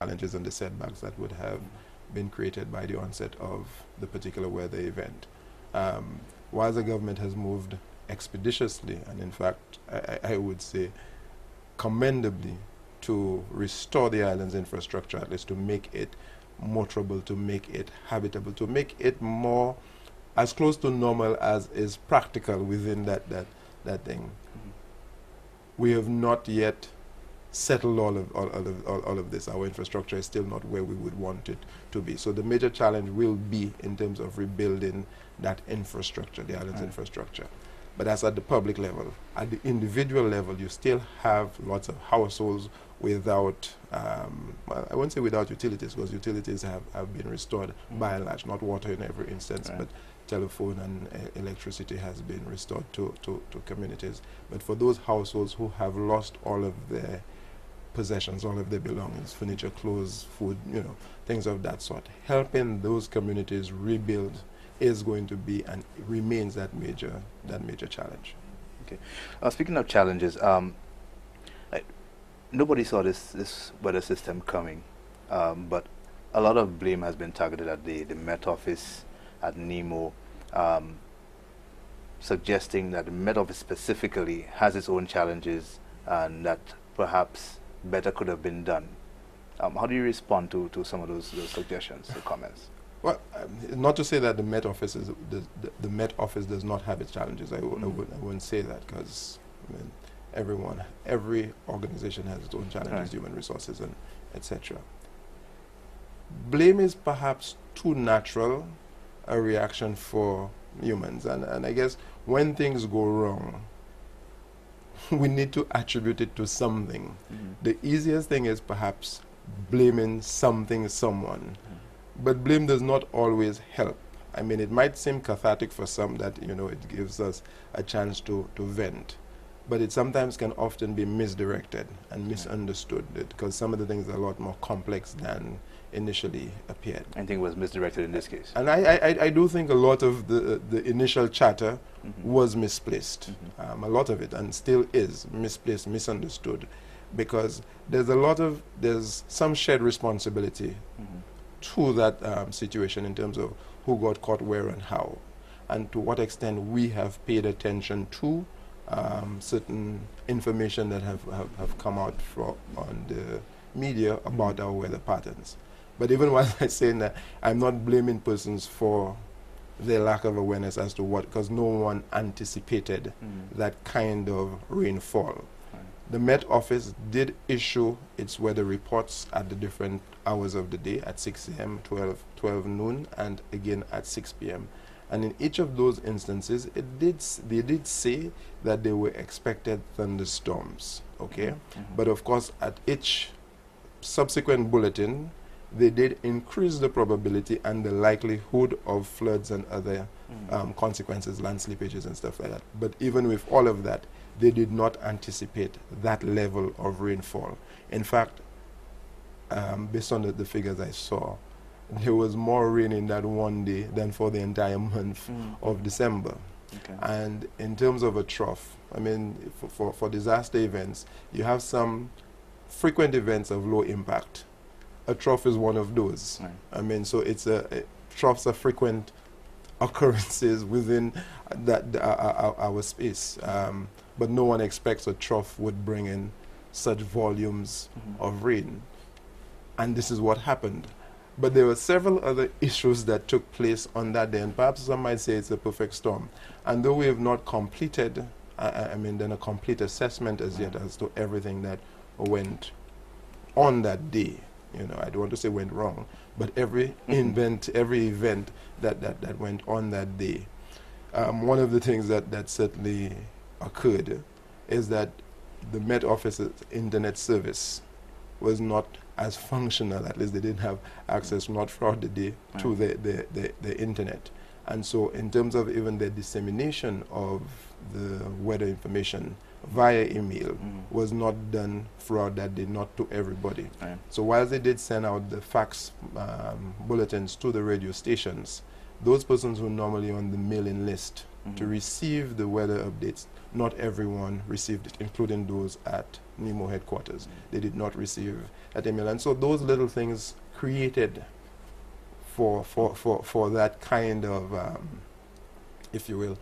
challenges and the setbacks that would have been created by the onset of the particular weather event. While the government has moved expeditiously, and in fact, I would say commendably, to restore the island's infrastructure, at least to make it motorable, to make it habitable, to make it more as close to normal as is practical within that thing. We have not yet settled all of this. Our infrastructure is still not where we would want it to be. So the major challenge will be in terms of rebuilding that infrastructure, the island's infrastructure. But that's at the public level. At the individual level, you still have lots of households without, well, I won't say without utilities, because utilities have been restored by and large, not water in every instance, but telephone and electricity has been restored to communities. But for those households who have lost all of their possessions, all of their belongings, furniture, clothes, food, things of that sort, helping those communities rebuild is going to be and remains that major challenge. Okay. Speaking of challenges, nobody saw this weather system coming, but a lot of blame has been targeted at the Met Office, at NEMO, suggesting that the Met Office specifically has its own challenges and that perhaps better could have been done. How do you respond to some of those suggestions or comments? Well, not to say that the Met Office the Met Office does not have its challenges. I wouldn't say that, because every organization has its own challenges, human resources and etc. Blame is perhaps too natural a reaction for humans, and I guess when things go wrong, we need to attribute it to something. The easiest thing is perhaps blaming something, someone. But blame does not always help. I mean, it might seem cathartic for some that, it gives us a chance to vent. But it sometimes can often be misdirected and misunderstood, because some of the things are a lot more complex than initially appeared. I think it was misdirected in this case. And I do think a lot of the initial chatter was misplaced. A lot of it, and still is, misplaced, misunderstood, because there's some shared responsibility to that situation in terms of who got caught where and how, and to what extent we have paid attention to certain information that have come out on the media about our weather patterns. But even while I'm saying that, I'm not blaming persons for their lack of awareness as to what, because no one anticipated that kind of rainfall. The Met Office did issue its weather reports at the different hours of the day, at 6 a.m., 12 noon, and again at 6 p.m. And in each of those instances, they did say that they were expected thunderstorms, okay? But of course, at each subsequent bulletin, they did increase the probability and the likelihood of floods and other consequences, land slippages and stuff like that. But even with all of that, they did not anticipate that level of rainfall. In fact, based on the figures I saw, there was more rain in that one day than for the entire month of December. Okay. And in terms of a trough, I mean, for disaster events, you have some frequent events of low impact. A trough is one of those. Right. I mean, so troughs are frequent occurrences within our space. But no one expects a trough would bring in such volumes of rain. And this is what happened. But there were several other issues that took place on that day, and perhaps some might say it's a perfect storm. And though we have not completed, done a complete assessment as yet as to everything that went on that day, I don't want to say went wrong, but every event that went on that day. One of the things that certainly occurred is that the Met Office's internet service was not as functional. At least they didn't have access, not throughout the day, to the internet. And so in terms of even the dissemination of the weather information via email was not done throughout that day, not to everybody. So while they did send out the fax bulletins to the radio stations, those persons who are normally on the mailing list to receive the weather updates. Not everyone received it, including those at NEMO headquarters. They did not receive at NML. And so those little things created for that kind of, if you will,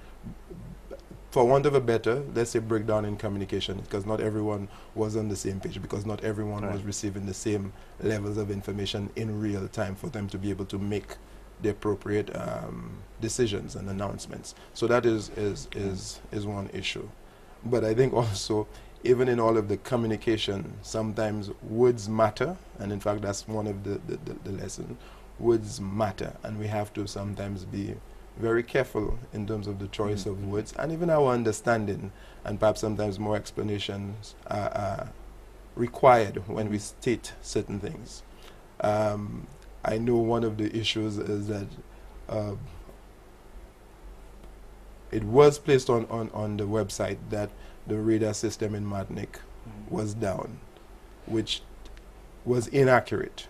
for want of a better, let's say, breakdown in communication, because not everyone was on the same page, because not everyone was receiving the same levels of information in real time for them to be able to make the appropriate decisions and announcements. So that is one issue. But I think also, even in all of the communication, sometimes words matter, and in fact that's one of the lessons. Words matter, and we have to sometimes be very careful in terms of the choice of words, and even our understanding, and perhaps sometimes more explanations are required when we state certain things. I know one of the issues is that it was placed on the website that the radar system in Martinique was down, which was inaccurate,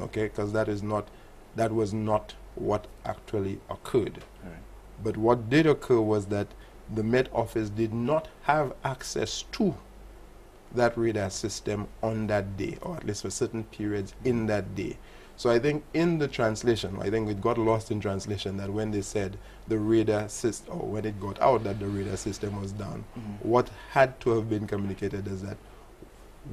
okay, because that was not what actually occurred. But what did occur was that the Met Office did not have access to that radar system on that day, or at least for certain periods in that day. So I think in the translation, I think it got lost in translation that when they said the radar system, or when it got out that the radar system was down, what had to have been communicated is that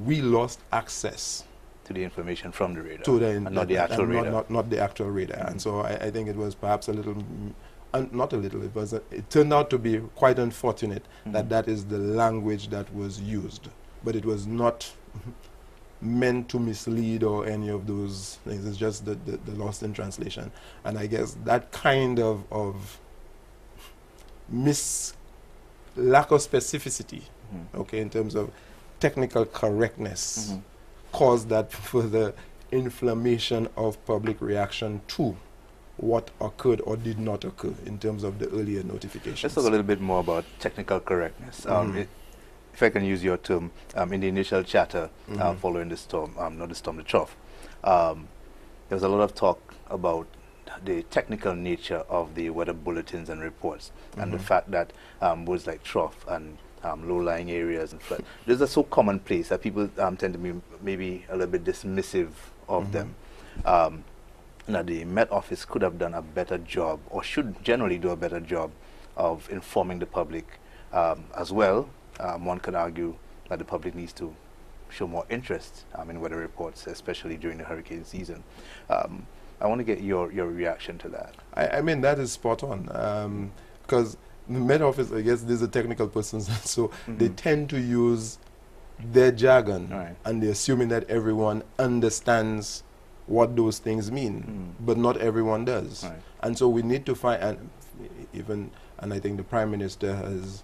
we lost access to the information from the radar, to and not the actual radar. Not the actual radar. And so I think it was perhaps a little, not a little, it turned out to be quite unfortunate that that is the language that was used. But it was not meant to mislead or any of those things. It's just the lost in translation. And I guess that kind of lack of specificity, okay, in terms of technical correctness, caused that further inflammation of public reaction to what occurred or did not occur in terms of the earlier notifications. Let's talk a little bit more about technical correctness. If I can use your term, in the initial chatter following the storm, not the storm, the trough, there was a lot of talk about the technical nature of the weather bulletins and reports, and the fact that words like trough and low-lying areas and flood, those are so commonplace that people tend to be maybe a little bit dismissive of them. Now the Met Office could have done a better job, or should generally do a better job, of informing the public as well. One could argue that the public needs to show more interest in weather reports, especially during the hurricane season. I want to get your reaction to that. I mean, that is spot on, because the Met Office, I guess these are technical persons, so they tend to use their jargon, and they're assuming that everyone understands what those things mean, but not everyone does. And so we need to find, and I think the Prime Minister has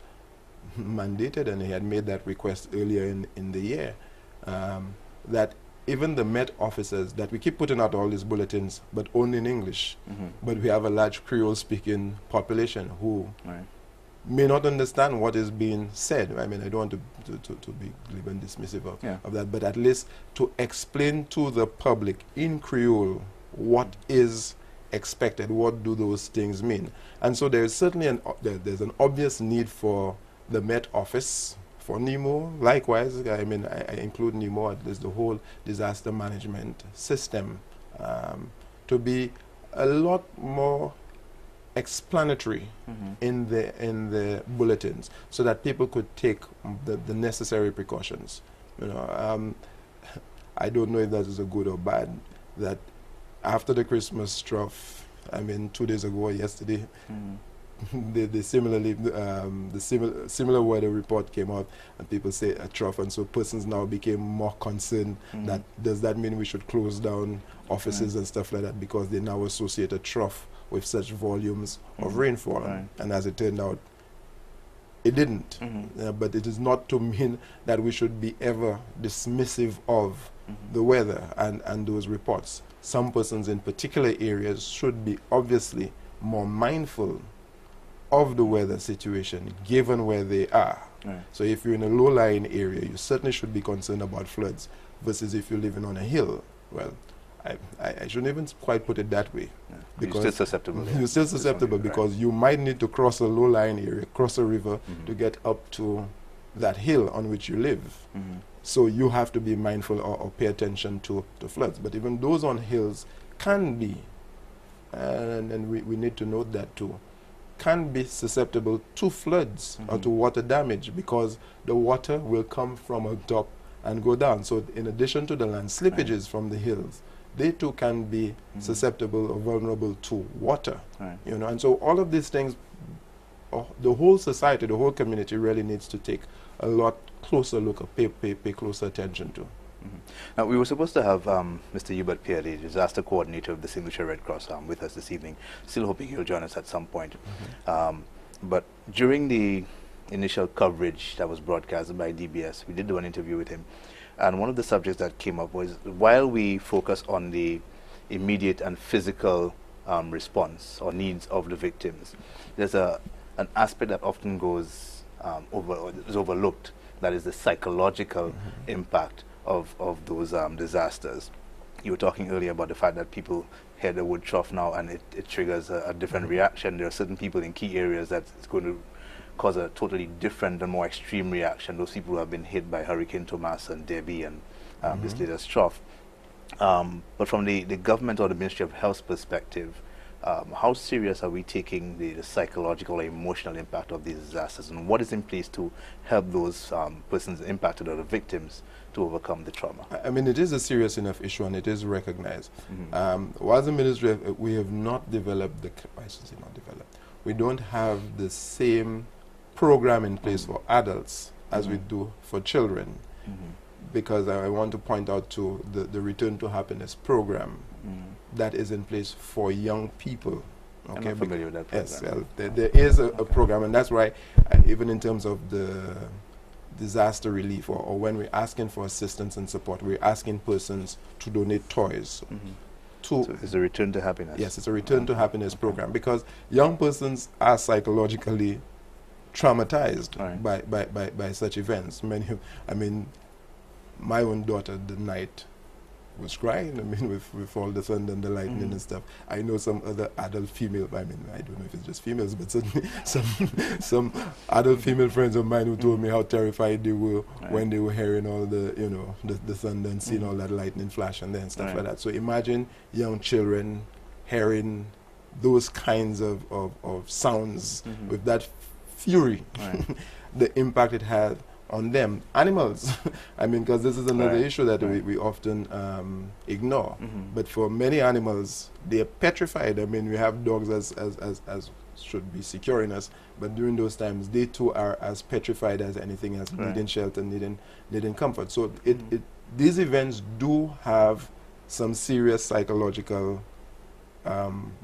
mandated, and he had made that request earlier in the year, that even the Met officers, that we keep putting out all these bulletins, but only in English, but we have a large Creole-speaking population who may not understand what is being said. I mean, I don't want to be even dismissive of that, but at least to explain to the public in Creole what is expected, what do those things mean. And so there is certainly there's an obvious need for the Met Office, for NEMO, likewise. I mean, I include NEMO, there's the whole disaster management system, to be a lot more explanatory in the bulletins, so that people could take the necessary precautions. You know, I don't know if that is a good or bad, that after the Christmas trough, I mean 2 days ago or yesterday, the similar weather report came out, and people say a trough, and so persons now became more concerned that does that mean we should close down offices and stuff like that, because they now associate a trough with such volumes of rainfall. And as it turned out, it didn't. But it is not to mean that we should be ever dismissive of the weather and those reports. Some persons in particular areas should be obviously more mindful of the weather situation given where they are. So if you're in a low-lying area, you certainly should be concerned about floods, versus if you're living on a hill. Well, I shouldn't even quite put it that way, because you're still susceptible. You're still susceptible because you might need to cross a low-lying area, cross a river to get up to that hill on which you live. So you have to be mindful or pay attention to floods. But even those on hills can be, and we need to note that too, can be susceptible to floods or to water damage, because the water will come from on top and go down. So in addition to the land slippages from the hills, they too can be susceptible or vulnerable to water. You know, and so all of these things, the whole society, the whole community really needs to take a lot closer look, or pay closer attention to. Now, we were supposed to have Mr. Hubert Pierre, the disaster coordinator of the St. Lucia Red Cross, with us this evening. Still hoping he'll join us at some point. But during the initial coverage that was broadcasted by DBS, we did do an interview with him. And one of the subjects that came up was, while we focus on the immediate and physical response or needs of the victims, there's an aspect that often goes is overlooked, that is the psychological impact of those disasters. You were talking earlier about the fact that people hear the word trough now and it triggers a different reaction. There are certain people in key areas that it's going to cause a totally different and more extreme reaction. Those people who have been hit by Hurricane Thomas and Debbie and this latest trough. But from the government or the Ministry of Health's perspective, how serious are we taking the psychological or emotional impact of these disasters, and what is in place to help those persons impacted or the victims to overcome the trauma? I mean, it is a serious enough issue, and it is recognized. While the ministry, we have not developed I should say not developed, we don't have the same program in place for adults as we do for children, because I want to point out to the Return to Happiness program that is in place for young people. Okay, I'm not familiar with that program. Yes, well, there is a program, and that's why even in terms of the disaster relief, or when we're asking for assistance and support, we're asking persons to donate toys. So it's a Return to Happiness. Yes, it's a Return to Happiness program, because young persons are psychologically traumatized by such events. I mean, my own daughter the night was crying, I mean, with all the thunder and the lightning and stuff. I know some other adult female, I mean, I don't know if it's just females, but certainly some adult female friends of mine who told me how terrified they were when they were hearing all the, you know, the thunder and seeing all that lightning flash and then stuff like that. So imagine young children hearing those kinds of sounds with that fury, the impact it had on them. Animals, I mean, because this is another issue that we often ignore. But for many animals, they are petrified. I mean, we have dogs as should be securing us, but during those times, they too are as petrified as anything else, needing shelter, needing comfort. So these events do have some serious psychological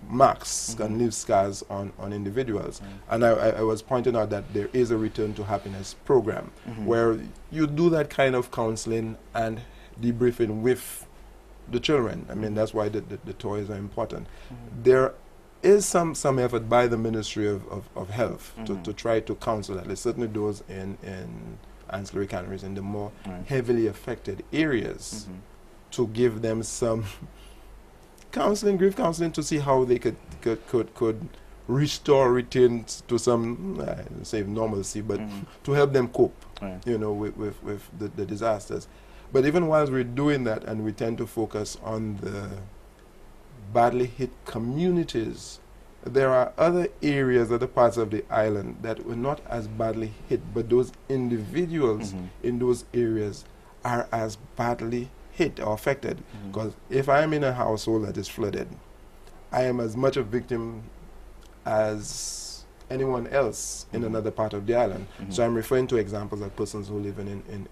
marks and leave scars on individuals. And I was pointing out that there is a Return to Happiness program where you do that kind of counseling and debriefing with the children. I mean, that's why the toys are important. There is some effort by the Ministry of Health to try to counsel, at least certainly those in ancillary canneries in the more heavily affected areas, to give them some counseling, grief counseling, to see how they could restore, return to some, say normalcy, but to help them cope, you know, with the disasters. But even while we're doing that, and we tend to focus on the badly hit communities, there are other areas, other parts of the island that were not as badly hit, but those individuals in those areas are as badly hit or affected. Because if I'm in a household that is flooded, I am as much a victim as anyone else in another part of the island. So I'm referring to examples of persons who live in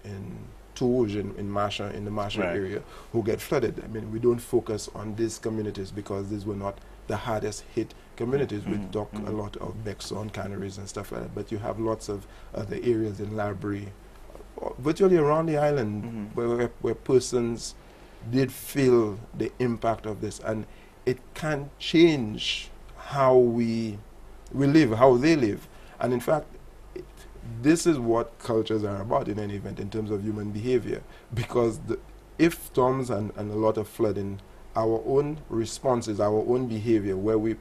Touge, in Marshall, in the Marshall area, who get flooded. I mean, we don't focus on these communities because these were not the hardest hit communities. We talk a lot of Bexon canneries and stuff like that, but you have lots of other areas in Library, virtually around the island, where persons did feel the impact of this, and it can change how we live, how they live. And in fact, this is what cultures are about in any event in terms of human behavior, because if storms and a lot of flooding our own responses, our own behavior,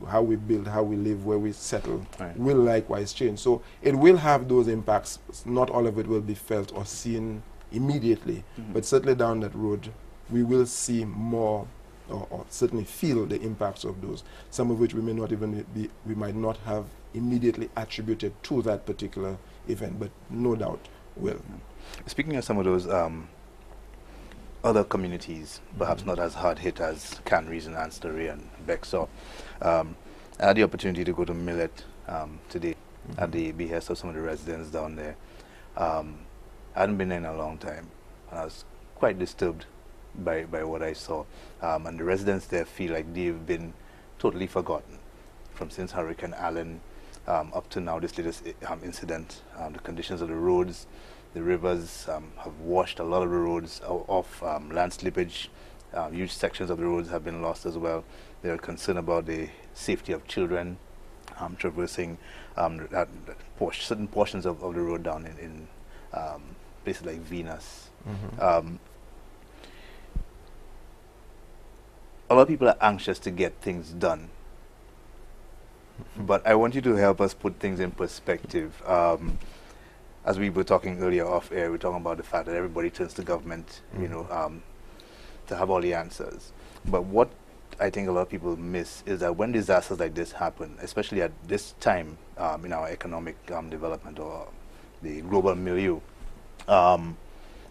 how we build, how we live, where we settle, Right. will likewise change. So it will have those impacts. Not all of it will be felt or seen immediately, but certainly down that road, we will see more, or certainly feel the impacts of those. Some of which we may not even we might not have immediately attributed to that particular event, but no doubt will. Speaking of some of those other communities, perhaps not as hard hit as Canries and Anstey and Bexar, I had the opportunity to go to Millet today at the behest of some of the residents down there. I hadn't been there in a long time, and I was quite disturbed by what I saw. And the residents there feel like they've been totally forgotten from since Hurricane Allen up to now, this latest incident. The conditions of the roads, the rivers have washed a lot of the roads off, land slippage. Huge sections of the roads have been lost as well. They are concerned about the safety of children traversing certain portions of the road down in places like Venus. A lot of people are anxious to get things done, but I want you to help us put things in perspective. As we were talking earlier off air, we're talking about the fact that everybody turns to government, you know, to have all the answers. But what I think a lot of people miss is that when disasters like this happen, especially at this time in our economic development or the global milieu,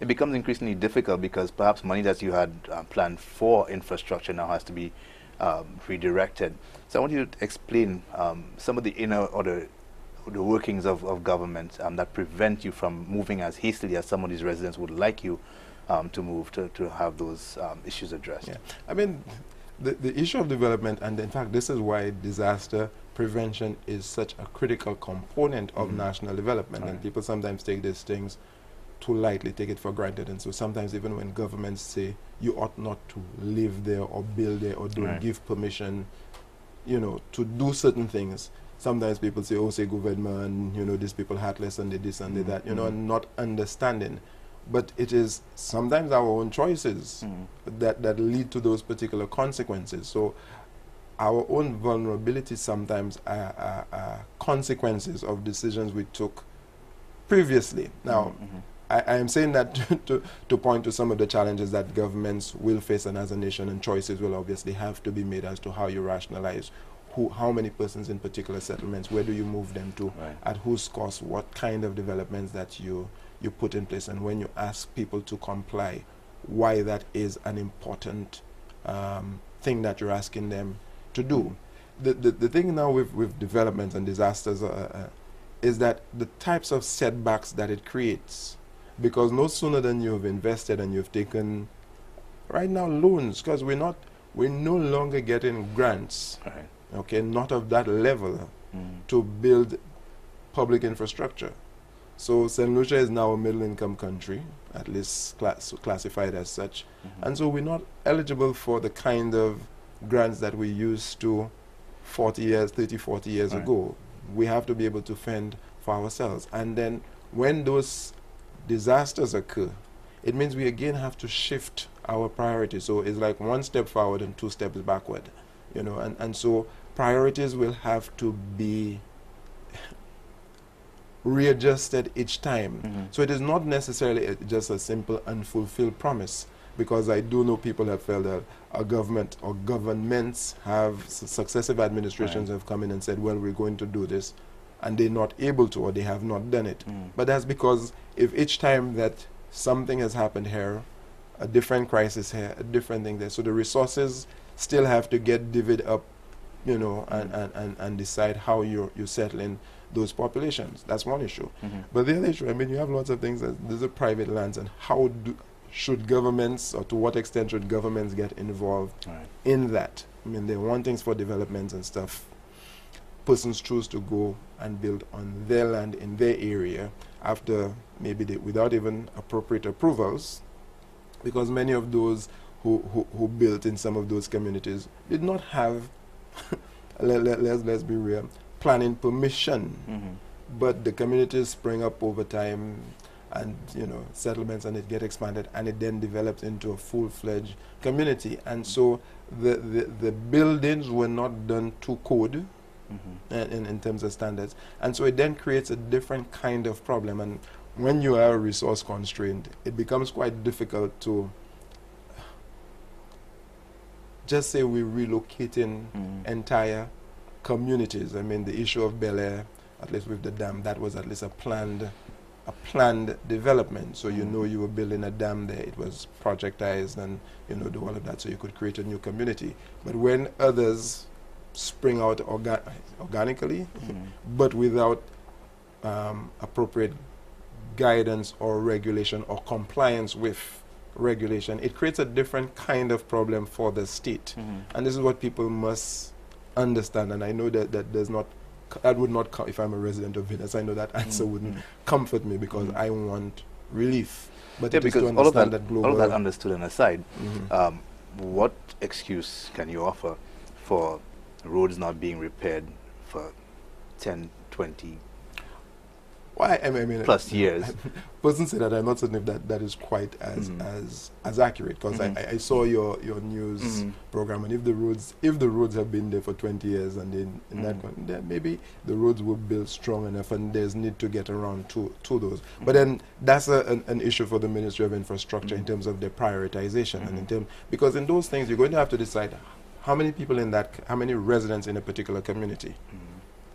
it becomes increasingly difficult because perhaps money that you had planned for infrastructure now has to be redirected. So I want you to explain some of the inner or the workings of government that prevent you from moving as hastily as some of these residents would like you to move to have those issues addressed. Yeah. I mean, the issue of development, and in fact this is why disaster prevention is such a critical component of national development, and people sometimes take these things too lightly, take it for granted. And so sometimes even when governments say you ought not to live there or build there or don't give permission, you know, to do certain things, sometimes people say, oh, say government, you know, these people heartless and they this and they that, you know, and not understanding. But it is sometimes our own choices that lead to those particular consequences. So our own vulnerability sometimes are consequences of decisions we took previously. Now, I am saying that to point to some of the challenges that governments will face, and as a nation, and choices will obviously have to be made as to how you rationalize how many persons in particular settlements, where do you move them to, at whose cost, what kind of developments that you put in place, and when you ask people to comply, why that is an important thing that you're asking them to do. The thing now with developments and disasters is that the types of setbacks that it creates, because no sooner than you have invested and you've taken right now loans, because we're no longer getting grants, okay, not of that level to build public infrastructure. So St. Lucia is now a middle income country, at least classified as such, and so we're not eligible for the kind of grants that we used to 40 years ago. We have to be able to fend for ourselves. And then when those disasters occur, it means we again have to shift our priorities. So it's like one step forward and two steps backward, you know, and so priorities will have to be readjusted each time. So it is not necessarily just a simple unfulfilled promise, because I do know people have felt that a government or governments have successive administrations have come in and said, well, we're going to do this, and they're not able to, or they have not done it. But that's because if each time that something has happened here, a different crisis here, a different thing there, so the resources still have to get divvied up, you know, and decide how you're settling those populations. That's one issue. But the other issue, I mean, you have lots of things. There's a private lands, and how should governments, or to what extent should governments get involved in that? I mean, they want things for developments and stuff. Persons choose to go and build on their land in their area after maybe without even appropriate approvals, because many of those who built in some of those communities did not have let's be real, planning permission. But the communities spring up over time, and settlements, and it get expanded, and it then develops into a full-fledged community. And so the buildings were not done to code in terms of standards, and so it then creates a different kind of problem. And when you are resource constrained, it becomes quite difficult to just say we're relocating entire communities. I mean, the issue of Bel Air, at least with the dam, that was at least a planned development. So you were building a dam there, it was projectized, and do all of that so you could create a new community. But when others spring out organically, but without appropriate guidance or regulation or compliance with regulation, it creates a different kind of problem for the state. And this is what people must understand. And I know that that would not come if I'm a resident of Venus. I know that answer wouldn't comfort me, because I want relief. But it is to understand that global. All of that understood and aside, what excuse can you offer for roads not being repaired for 10, 20 plus years? Person say that, I'm not certain if that is quite as accurate, because I saw your news program, and if the roads have been there for 20 years, and then maybe the roads were built strong enough, and there's need to get around to those. But then that's an issue for the Ministry of Infrastructure in terms of their prioritization, and because in those things you're going to have to decide how many people how many residents in a particular community,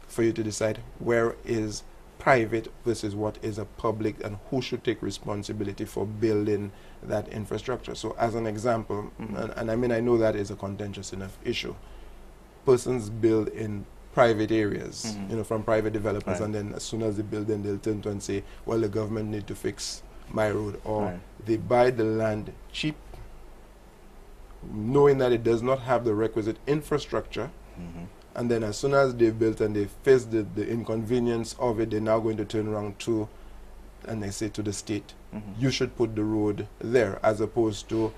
for you to decide where is private versus what is a public, and who should take responsibility for building that infrastructure. So as an example, and I mean, I know that is a contentious enough issue. Persons build in private areas, from private developers, and then as soon as they build, then they'll turn to and say, well, the government need to fix my road, or they buy the land cheap, knowing that it does not have the requisite infrastructure. And then as soon as they've built and they face the inconvenience of it, they're now going to turn around and they say to the state, you should put the road there, as opposed to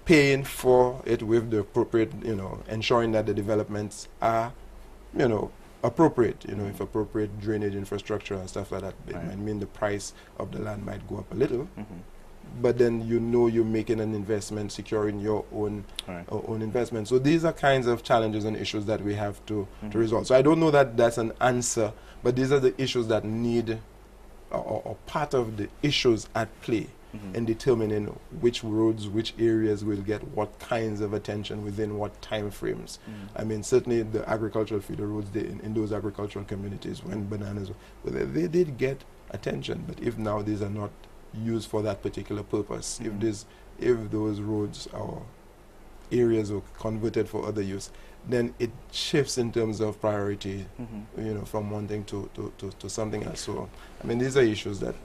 paying for it with the appropriate, ensuring that the developments are, appropriate, if appropriate drainage infrastructure and stuff like that. It might mean the price of the land might go up a little. But then you're making an investment, securing your own investment. So these are kinds of challenges and issues that we have to resolve. So I don't know that that's an answer, but these are the issues that need, or part of the issues at play in determining which roads, which areas will get what kinds of attention within what time frames. I mean, certainly the agricultural feeder roads in those agricultural communities, when bananas, they did get attention. But if now these are not used for that particular purpose, if those roads or areas are converted for other use, then it shifts in terms of priority, from one thing to something else. So, I mean, these are issues that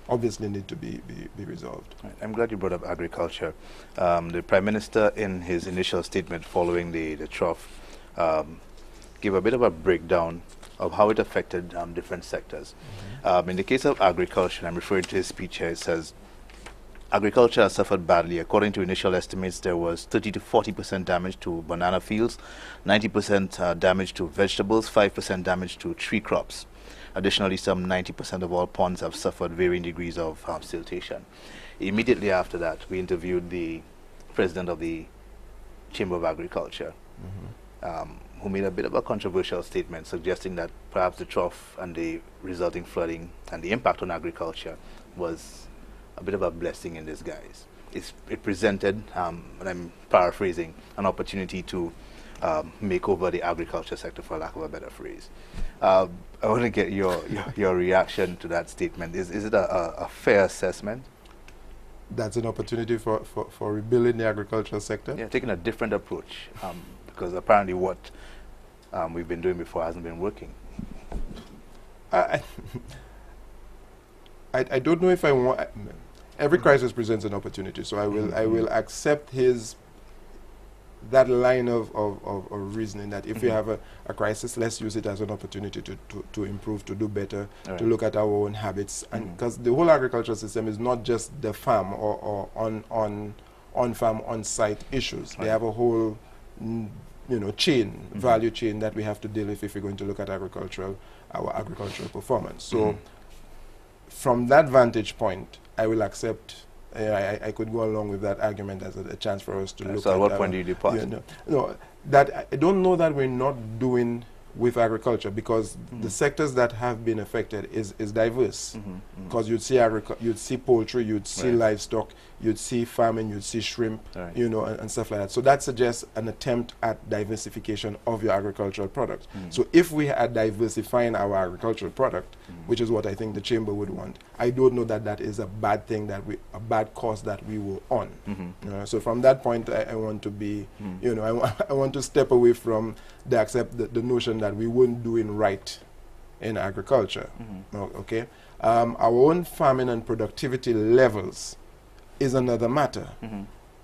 obviously need to be resolved. Right. I'm glad you brought up agriculture. The Prime Minister, in his initial statement following the trough, gave a bit of a breakdown of how it affected different sectors. In the case of agriculture, I'm referring to his speech here, it says, agriculture has suffered badly. According to initial estimates, there was 30 to 40% damage to banana fields, 90% damage to vegetables, 5% damage to tree crops. Additionally, some 90% of all ponds have suffered varying degrees of siltation. Immediately after that, we interviewed the president of the Chamber of Agriculture, who made a bit of a controversial statement, suggesting that perhaps the trough and the resulting flooding and the impact on agriculture was a bit of a blessing in disguise. It presented, and I'm paraphrasing, an opportunity to make over the agriculture sector, for lack of a better phrase. I want to get your reaction to that statement. Is it a fair assessment? That's an opportunity for rebuilding the agricultural sector? Yeah, taking a different approach, because apparently what we've been doing before hasn't been working. I don't know if I want. Every crisis presents an opportunity, so I will accept that line of reasoning, that if we have a crisis, let's use it as an opportunity to improve, to do better, to look at our own habits, and because the whole agricultural system is not just the farm or on-farm, on-site issues. They have a whole chain, value chain that we have to deal with if we're going to look at our agricultural performance. So from that vantage point, I will accept. I could go along with that argument as a chance for us to look so at. at what point do you depart? No, that I don't know that we're not doing with agriculture, because the sectors that have been affected is diverse. Because you'd see poultry, you'd see livestock, you'd see farming, you'd see shrimp, and stuff like that. So that suggests an attempt at diversification of your agricultural product. So if we are diversifying our agricultural product, which is what I think the chamber would want, I don't know that that is a bad thing, a bad cause that we were on. So from that point, I want to be, I want to step away from the notion that we weren't doing right in agriculture. Okay, our own farming and productivity levels is another matter.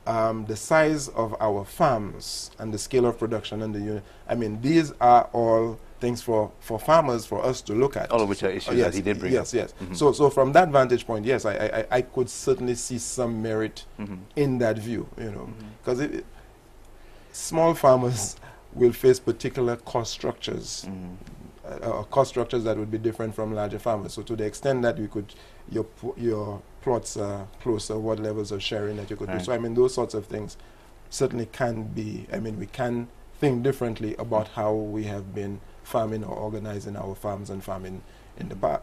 The size of our farms and the scale of production and the unit. I mean, these are all things for farmers, for us to look at. All of which are issues that he did bring up. Yes. So from that vantage point, yes, I could certainly see some merit in that view. Because small farmers will face particular cost structures, cost structures that would be different from larger farmers. So to the extent that your plots are closer, what levels of sharing that you could do. So I mean, those sorts of things certainly can be, we can think differently about how we have been farming or organizing our farms and farming in the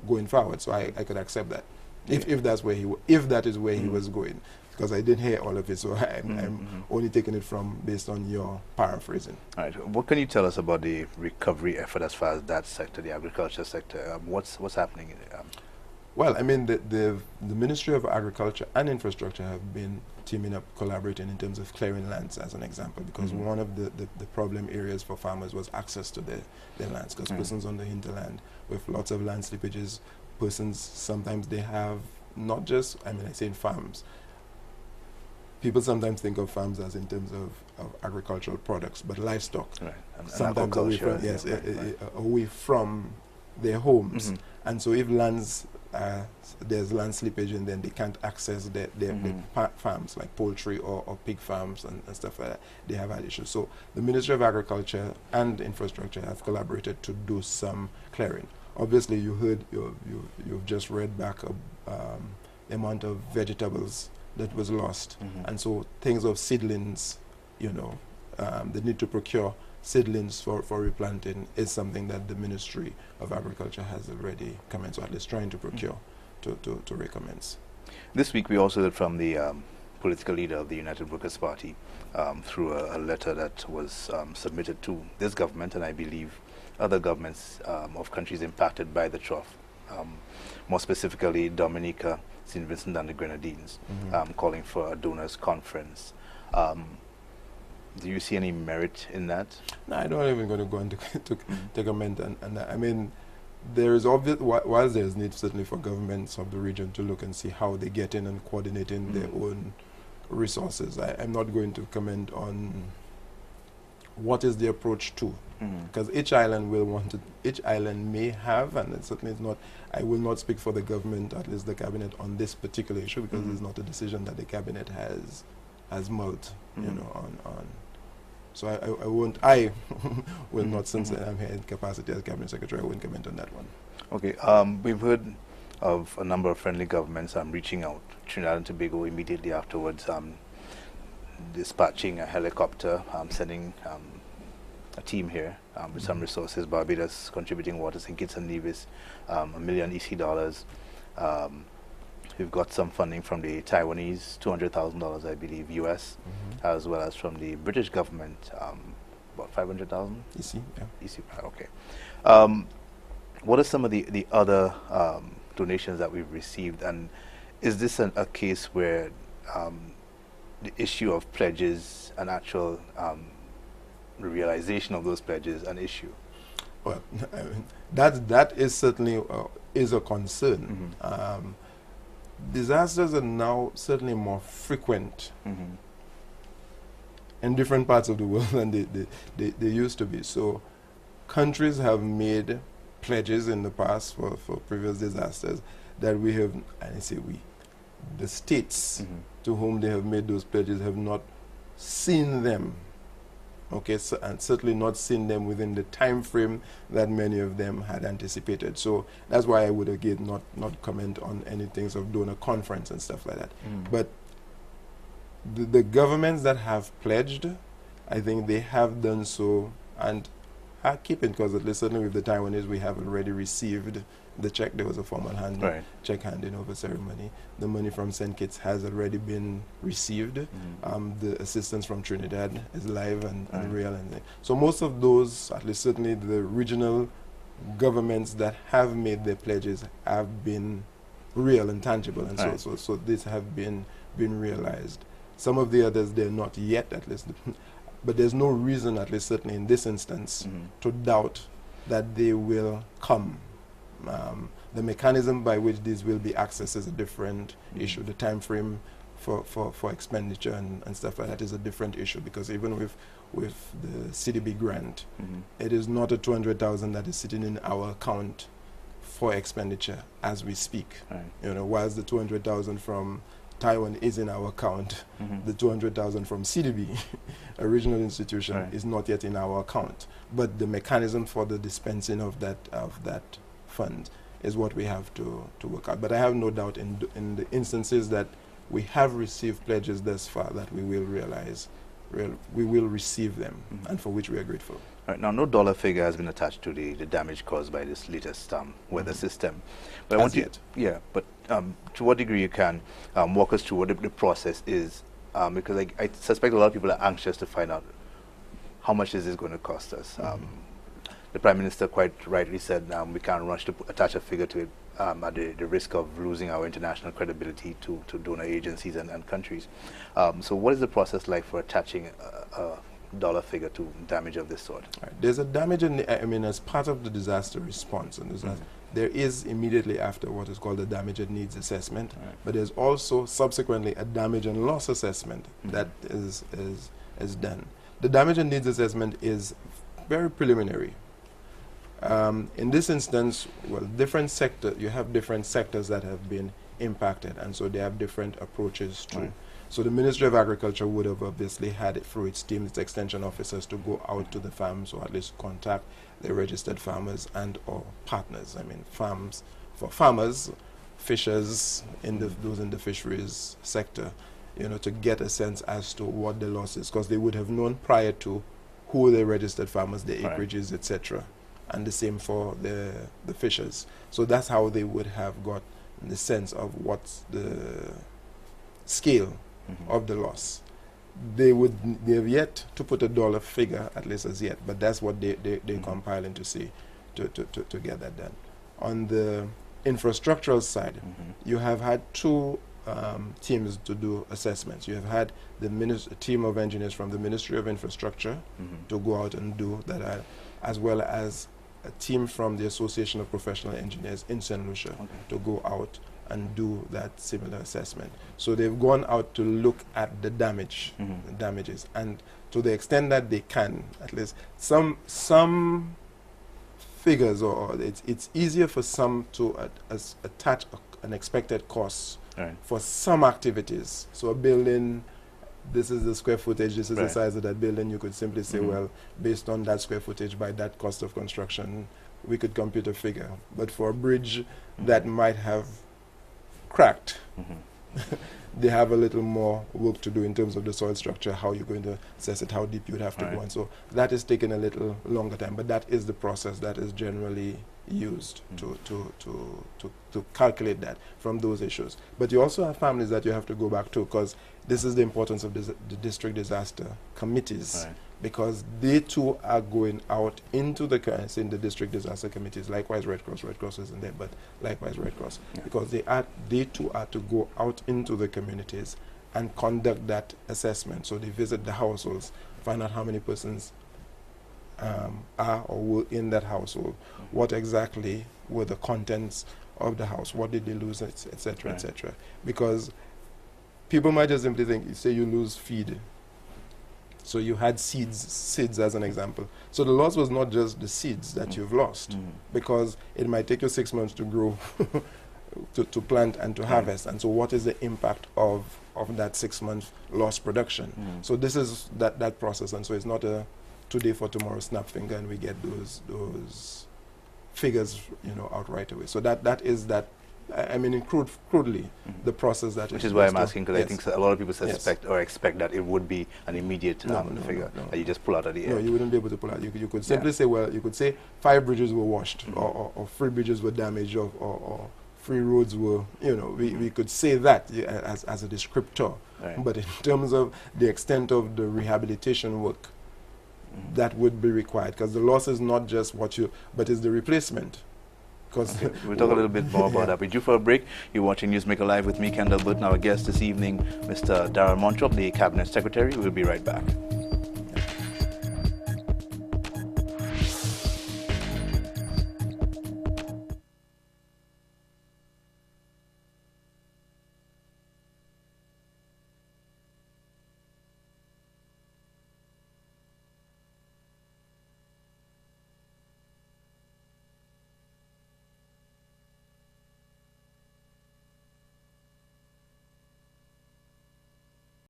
going forward. So I could accept that, if that's where if that is where he was going. Because I didn't hear all of it, so I'm only taking it based on your paraphrasing. All right. What can you tell us about the recovery effort as far as that sector, the agriculture sector? What's happening in it? Well, I mean, the Ministry of Agriculture and Infrastructure have been teaming up, collaborating in terms of clearing lands, as an example, because one of the problem areas for farmers was access to their lands, because persons on the hinterland with lots of land slippages, persons, sometimes they have not just, I say in farms, people sometimes think of farms as in terms of agricultural products, but livestock. Right. Sometimes away from their homes. And so if there's land slippage, and then they can't access their farms, like poultry or pig farms and stuff like that, they have had issues. So the Ministry of Agriculture and Infrastructure have collaborated to do some clearing. Obviously, you've just read back the amount of vegetables that was lost, and so things of seedlings, the need to procure seedlings for replanting is something that the Ministry of Agriculture has already commenced, or at least trying to procure to recommence. This week we also heard from the political leader of the United Workers' Party through a letter that was submitted to this government, and I believe other governments of countries impacted by the trough, more specifically Dominica, St. Vincent and the Grenadines, calling for a donors conference. Do you see any merit in that? No, I'm not even going to go into to comment on that. I mean, there is obvious, while there's need certainly for governments of the region to look and see how they get in and coordinating their own resources. I'm not going to comment on what is the approach to, because each island may have, and it certainly is not, I will not speak for the government, at least the cabinet, on this particular issue, because it's not a decision that the cabinet has mulled, on. So I will not, since I'm here in capacity as cabinet secretary, I won't comment on that one. Okay, we've heard of a number of friendly governments reaching out. Trinidad and Tobago immediately afterwards dispatching a helicopter, sending a team here with some resources. Barbados contributing what, St. Kitts and Nevis, $1 million EC. We've got some funding from the Taiwanese, $200,000, I believe, US, as well as from the British government, about 500,000? EC, yeah. EC, okay. What are some of the other donations that we've received, and is this a case where the issue of pledges and actual realization of those pledges an issue? Well, I mean, that is certainly is a concern. Disasters are now certainly more frequent in different parts of the world than they used to be. So countries have made pledges in the past for previous disasters that we have, and I say we, the states to whom they have made those pledges have not seen them Okay, so, and certainly not seen them within the time frame that many of them had anticipated. So that's why I would again not comment on any things of doing a conference and stuff like that. But the governments that have pledged, I think they have done so and are keeping, because at least certainly with the Taiwanese, we have already received the check. There was a formal check handing over ceremony. The money from St. Kitts has already been received. The assistance from Trinidad is live and real. And so most of those, at least certainly the regional governments that have made their pledges, have been real and tangible. And so these have been realized. Some of the others, they're not yet, at least. But there's no reason, at least certainly in this instance, to doubt that they will come. The mechanism by which these will be accessed is a different issue. The time frame for expenditure and stuff like that is a different issue, because even with the CDB grant, it is not a 200,000 that is sitting in our account for expenditure as we speak. You know, whilst the 200,000 from Taiwan is in our account, the 200,000 from CDB, a regional institution, is not yet in our account. But the mechanism for the dispensing of that fund is what we have to work out. But I have no doubt in the instances that we have received pledges thus far that we will we will receive them, and for which we are grateful. All right, now, no dollar figure has been attached to the damage caused by this latest weather system. But I want but to what degree you can walk us through what the process is, because I suspect a lot of people are anxious to find out how much is this going to cost us. The Prime Minister quite rightly said we can't rush to attach a figure to it at the risk of losing our international credibility to donor agencies and countries. So what is the process like for attaching a dollar figure to damage of this sort? There's a damage, as part of the disaster response, and there is immediately after what is called a damage and needs assessment, but there's also subsequently a damage and loss assessment that is done. The damage and needs assessment is very preliminary. In this instance, well, you have different sectors that have been impacted, and so they have different approaches to. So the Ministry of Agriculture would have obviously had it through its team, its extension officers, to go out to the farms, or at least contact the registered farmers and or partners. Farms for farmers, fishers those in the fisheries sector, to get a sense as to what the loss is, because they would have known prior to who the registered farmers, the acreages, etc. And the same for the fishers. So that's how they would have got the sense of what's the scale of the loss. They have yet to put a dollar figure, at least as yet, but that's what they're compiling to see, to get that done. On the infrastructural side, you have had two teams to do assessments. You have had the team of engineers from the Ministry of Infrastructure to go out and do that, as well as a team from the Association of Professional Engineers in St. Lucia to go out and do that similar assessment. So they've gone out to look at the damages, and to the extent that they can, at least some figures, or it's easier for some to attach an expected cost for some activities. So a building, this is the square footage, this is the size of that building. You could simply say, well, based on that square footage, by that cost of construction, we could compute a figure. But for a bridge that might have cracked, they have a little more work to do in terms of the soil structure, how you're going to assess it, how deep you would have to go. And so that is taking a little longer time. But that is the process that is generally used to calculate that from those issues. But you also have families that you have to go back to, because this is the importance of the district disaster committees, because they too are going out into the district disaster committees. Likewise, Red Cross isn't there, but likewise Red Cross, because they too are to go out into the communities and conduct that assessment. So they visit the households, find out how many persons are or were in that household, what exactly were the contents of the house, what did they lose, etc., etc. Because people might just simply think, say you lose feed. So you had seeds as an example. So the loss was not just the seeds that you've lost, because it might take you 6 months to grow, to plant and to harvest. And so what is the impact of that 6 month lost production? So this is that process. And so it's not today for tomorrow snap finger, and we get those figures, you know, out right away. So that is that. I mean, crudely, the process that which is why I'm based asking, because I think a lot of people suspect or expect that it would be an immediate figure that you just pull out of the air. No, you wouldn't be able to pull out. You could simply say, well, you could say 5 bridges were washed, or 3 bridges were damaged, or 3 roads were, you know, we could say that as a descriptor. Right. But in terms of the extent of the rehabilitation work, that would be required, because the loss is not just but it's the replacement. Okay. We'll talk a little bit more about that. We're due for a break. You're watching Newsmaker Live with me, Kendall Burton. Our guest this evening, Mr. Darrell Montrop, the Cabinet Secretary. We'll be right back.